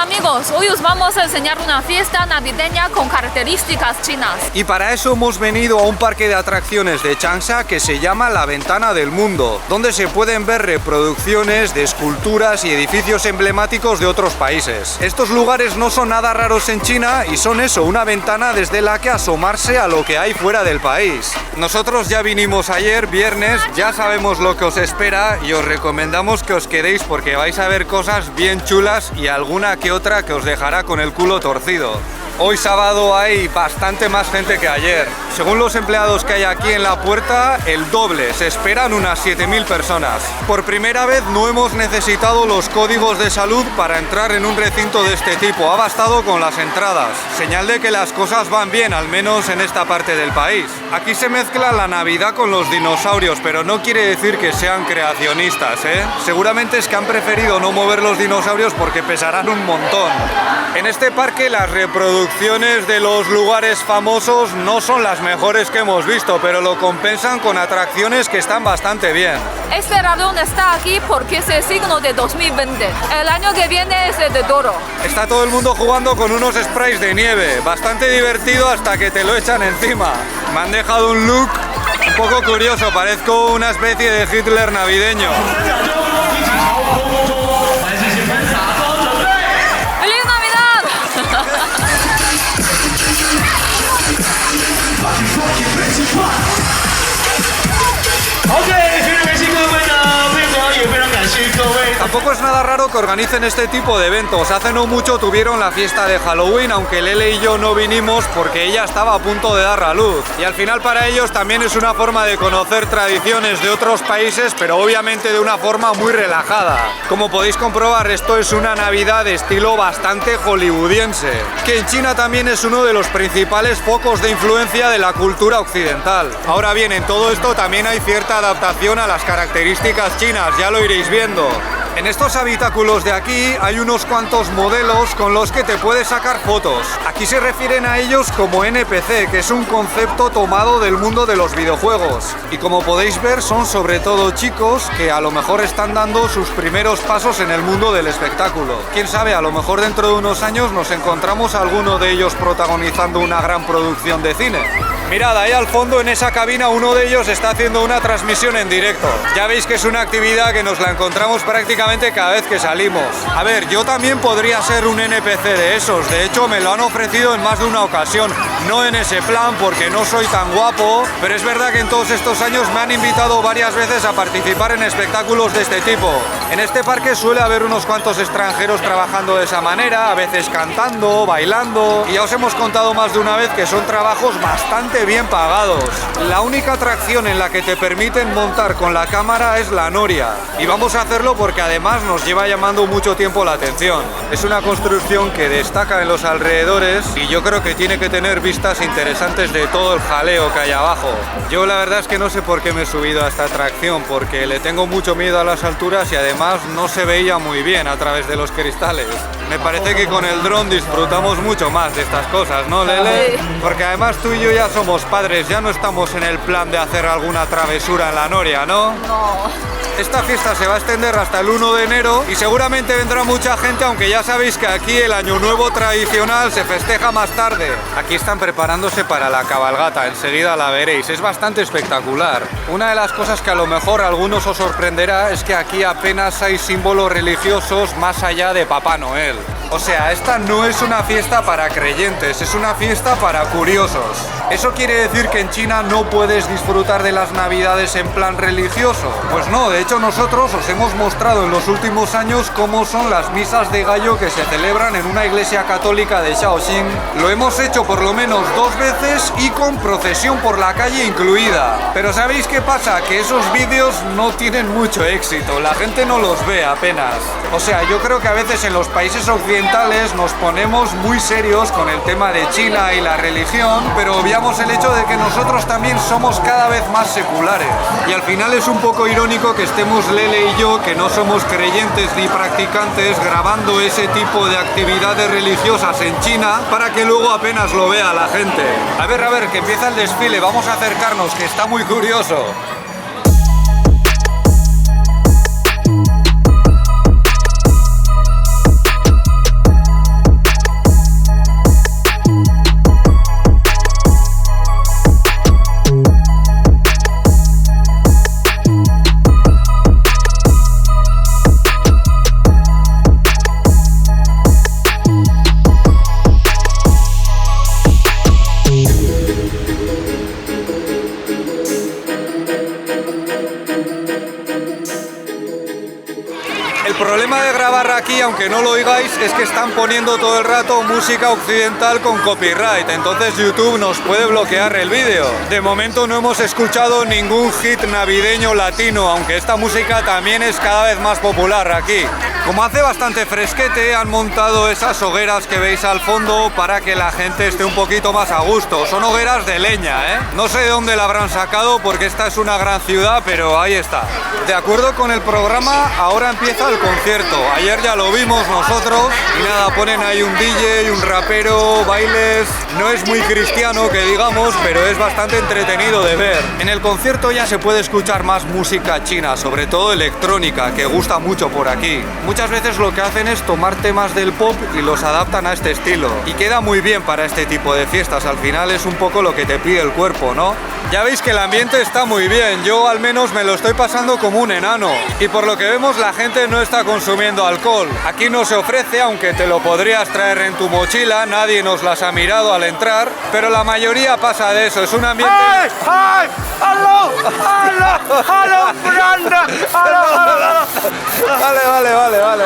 amigos, hoy os vamos a enseñar una fiesta navideña con características chinas. Y para eso hemos venido a un parque de atracciones de Changsha que se llama La Ventana del Mundo, donde se pueden ver reproducciones de esculturas y edificios emblemáticos de otros países. Estos lugares no son nada raros en China y son eso, una ventana desde la que asomarse a lo que hay fuera del país. Nosotros ya vinimos ayer, viernes, ya sabemos lo que os espera y os recomendamos que os quedéis porque vais a ver cosas bien chulas y alguna que otra que os dejará con el culo torcido. Hoy sábado hay bastante más gente que ayer. Según los empleados que hay aquí en la puerta, el doble. Se esperan unas 7000 personas. Por primera vez no hemos necesitado los códigos de salud para entrar en un recinto de este tipo. Ha bastado con las entradas. Señal de que las cosas van bien, al menos en esta parte del país. Aquí se mezcla la Navidad con los dinosaurios, pero no quiere decir que sean creacionistas, ¿eh? Seguramente es que han preferido no mover los dinosaurios porque pesarán un montón. En este parque las reproducciones de los lugares famosos no son las mejores que hemos visto, pero lo compensan con atracciones que están bastante bien. Este radón está aquí porque es el signo de 2020. El año que viene es el de toro. Está todo el mundo jugando con unos sprays de nieve. Bastante divertido hasta que te lo echan encima. Me han dejado un look un poco curioso. Parezco una especie de Hitler navideño. ¡Feliz Navidad! Tampoco es nada raro que organicen este tipo de eventos. Hace no mucho tuvieron la fiesta de Halloween, aunque Lele y yo no vinimos porque ella estaba a punto de dar a luz. Y al final para ellos también es una forma de conocer tradiciones de otros países, pero obviamente de una forma muy relajada. Como podéis comprobar, esto es una Navidad de estilo bastante hollywoodiense, que en China también es uno de los principales focos de influencia de la cultura occidental. Ahora bien, en todo esto también hay cierta adaptación a las características chinas, ya lo iréis viendo. En estos habitáculos de aquí hay unos cuantos modelos con los que te puedes sacar fotos. Aquí se refieren a ellos como NPC, que es un concepto tomado del mundo de los videojuegos. Y como podéis ver, son sobre todo chicos que a lo mejor están dando sus primeros pasos en el mundo del espectáculo. Quién sabe, a lo mejor dentro de unos años nos encontramos a alguno de ellos protagonizando una gran producción de cine. Mirad, ahí al fondo en esa cabina uno de ellos está haciendo una transmisión en directo. Ya veis que es una actividad que nos la encontramos prácticamente cada vez que salimos. A ver, yo también podría ser un NPC de esos. De hecho, me lo han ofrecido en más de una ocasión. No en ese plan, porque no soy tan guapo, pero es verdad que en todos estos años me han invitado varias veces a participar en espectáculos de este tipo. En este parque suele haber unos cuantos extranjeros trabajando de esa manera, a veces cantando, bailando, y ya os hemos contado más de una vez que son trabajos bastante bien pagados. La única atracción en la que te permiten montar con la cámara es la noria, y vamos a hacerlo porque además nos lleva llamando mucho tiempo la atención. Es una construcción que destaca en los alrededores y yo creo que tiene que tener vistas interesantes de todo el jaleo que hay abajo. Yo la verdad es que no sé por qué me he subido a esta atracción, porque le tengo mucho miedo a las alturas y además no se veía muy bien a través de los cristales. Me parece que con el dron disfrutamos mucho más de estas cosas, ¿no, Lele? Porque además tú y yo ya somos padres, ya no estamos en el plan de hacer alguna travesura en la noria, ¿no? No. Esta fiesta se va a extender hasta el 1 de enero y seguramente vendrá mucha gente, aunque ya sabéis que aquí el Año Nuevo tradicional se festeja más tarde. Aquí están preparándose para la cabalgata, enseguida la veréis, es bastante espectacular. Una de las cosas que a lo mejor a algunos os sorprenderá es que aquí apenas hay símbolos religiosos más allá de Papá Noel. O sea, esta no es una fiesta para creyentes, es una fiesta para curiosos. ¿Eso quiere decir que en China no puedes disfrutar de las Navidades en plan religioso? Pues no, de hecho nosotros os hemos mostrado en los últimos años cómo son las misas de gallo que se celebran en una iglesia católica de Shaoxing. Lo hemos hecho por lo menos 2 veces y con procesión por la calle incluida. Pero ¿sabéis qué pasa? Que esos vídeos no tienen mucho éxito, la gente no los ve apenas. O sea, yo creo que a veces en los países occidentales nos ponemos muy serios con el tema de China y la religión, pero obviamos el hecho de que nosotros también somos cada vez más seculares. Y al final es un poco irónico que estemos Lele y yo, que no somos creyentes ni practicantes, grabando ese tipo de actividades religiosas en China para que luego apenas lo vea la gente. A ver, que empieza el desfile, vamos a acercarnos, que está muy curioso. aquí, aunque no lo oigáis, es que están poniendo todo el rato música occidental con copyright, entonces YouTube nos puede bloquear el vídeo. De momento no hemos escuchado ningún hit navideño latino, aunque esta música también es cada vez más popular aquí. Como hace bastante fresquete, han montado esas hogueras que veis al fondo para que la gente esté un poquito más a gusto. Son hogueras de leña, ¿eh? No sé de dónde la habrán sacado porque esta es una gran ciudad, pero ahí está. De acuerdo con el programa, ahora empieza el concierto. Ayer ya lo vimos nosotros y nada, ponen ahí un DJ, un rapero, bailes. No es muy cristiano que digamos, pero es bastante entretenido de ver. En el concierto ya se puede escuchar más música china, sobre todo electrónica, que gusta mucho por aquí. Muchas veces lo que hacen es tomar temas del pop y los adaptan a este estilo. Y queda muy bien para este tipo de fiestas, al final es un poco lo que te pide el cuerpo, ¿no? Ya veis que el ambiente está muy bien, yo al menos me lo estoy pasando como un enano. Y por lo que vemos la gente no está consumiendo alcohol. Aquí no se ofrece, aunque te lo podrías traer en tu mochila, nadie nos las ha mirado al entrar, pero la mayoría pasa de eso, es un ambiente... ¡Hey! ¡Hey! ¡Aló! ¡Aló! ¡Aló, Branda! ¡Aló! Vale.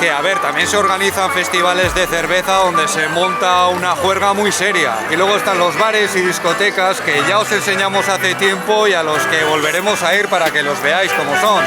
Que a ver, también se organizan festivales de cerveza donde se monta una juerga muy seria. Y luego están los bares y discotecas que ya os enseñamos hace tiempo y a los que volveremos a ir para que los veáis como son.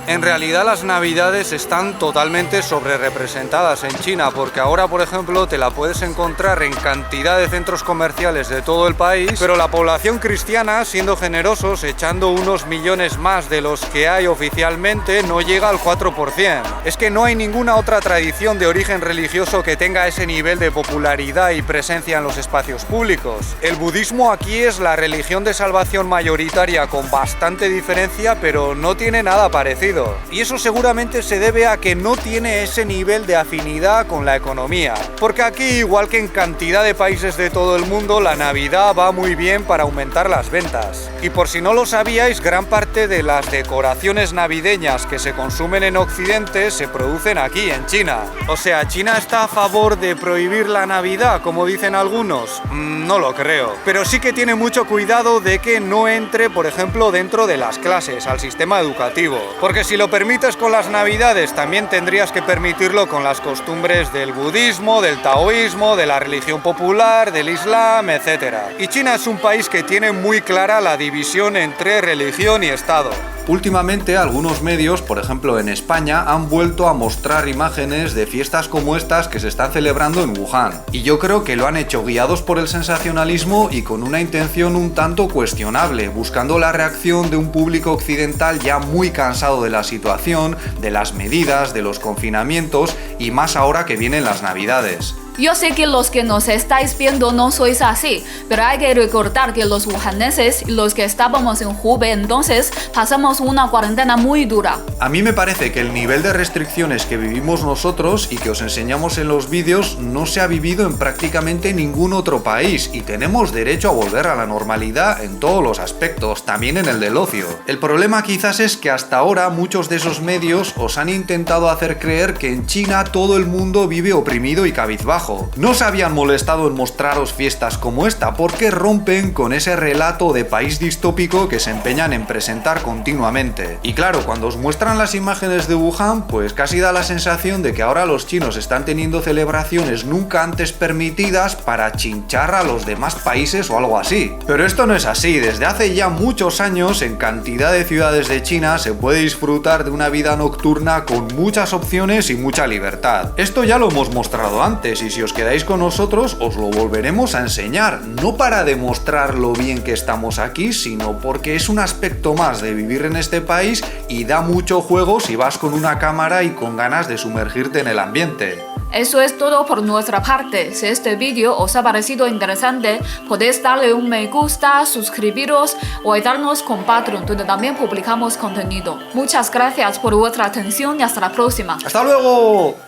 En realidad las navidades están totalmente sobrerepresentadas en China, porque ahora, por ejemplo, te la puedes encontrar en cantidad de centros comerciales de todo el país, pero la población cristiana, siendo generosos, echando unos millones más de los que hay oficialmente, no llega al 4%. Es que no hay ninguna otra tradición de origen religioso que tenga ese nivel de popularidad y presencia en los espacios públicos. El budismo aquí es la religión de salvación mayoritaria con bastante diferencia, pero no tiene nada parecido. Y eso seguramente se debe a que no tiene ese nivel de afinidad con la economía. Porque aquí, igual que en cantidad de países de todo el mundo, la Navidad va muy bien para aumentar las ventas. Y por si no lo sabíais, gran parte de las decoraciones navideñas que se consumen en Occidente se producen aquí, en China. O sea, ¿China está a favor de prohibir la Navidad, como dicen algunos? No lo creo. Pero sí que tiene mucho cuidado de que no entre, por ejemplo, dentro de las clases, al sistema educativo. Porque si lo permites con las navidades, también tendrías que permitirlo con las costumbres del budismo, del taoísmo, de la religión popular, del islam, etc. Y China es un país que tiene muy clara la división entre religión y Estado. Últimamente algunos medios, por ejemplo en España, han vuelto a mostrar imágenes de fiestas como estas que se están celebrando en Wuhan. Y yo creo que lo han hecho guiados por el sensacionalismo y con una intención un tanto cuestionable, buscando la reacción de un público occidental ya muy cansado de la situación, de las medidas, de los confinamientos y más ahora que vienen las Navidades. Yo sé que los que nos estáis viendo no sois así, pero hay que recordar que los wuhaneses y los que estábamos en Hubei entonces pasamos una cuarentena muy dura. A mí me parece que el nivel de restricciones que vivimos nosotros y que os enseñamos en los vídeos no se ha vivido en prácticamente ningún otro país y tenemos derecho a volver a la normalidad en todos los aspectos, también en el del ocio. El problema quizás es que hasta ahora muchos de esos medios os han intentado hacer creer que en China todo el mundo vive oprimido y cabizbajo. No se habían molestado en mostraros fiestas como esta porque rompen con ese relato de país distópico que se empeñan en presentar continuamente. Y claro, cuando os muestran las imágenes de Wuhan, pues casi da la sensación de que ahora los chinos están teniendo celebraciones nunca antes permitidas para chinchar a los demás países o algo así. Pero esto no es así, desde hace ya muchos años en cantidad de ciudades de China se puede disfrutar de una vida nocturna con muchas opciones y mucha libertad. Esto ya lo hemos mostrado antes y si os quedáis con nosotros os lo volveremos a enseñar, no para demostrar lo bien que estamos aquí, sino porque es un aspecto más de vivir en este país y da mucho juego si vas con una cámara y con ganas de sumergirte en el ambiente. Eso es todo por nuestra parte. Si este vídeo os ha parecido interesante, podéis darle un me gusta, suscribiros o ayudarnos con Patreon, donde también publicamos contenido. Muchas gracias por vuestra atención y hasta la próxima. ¡Hasta luego!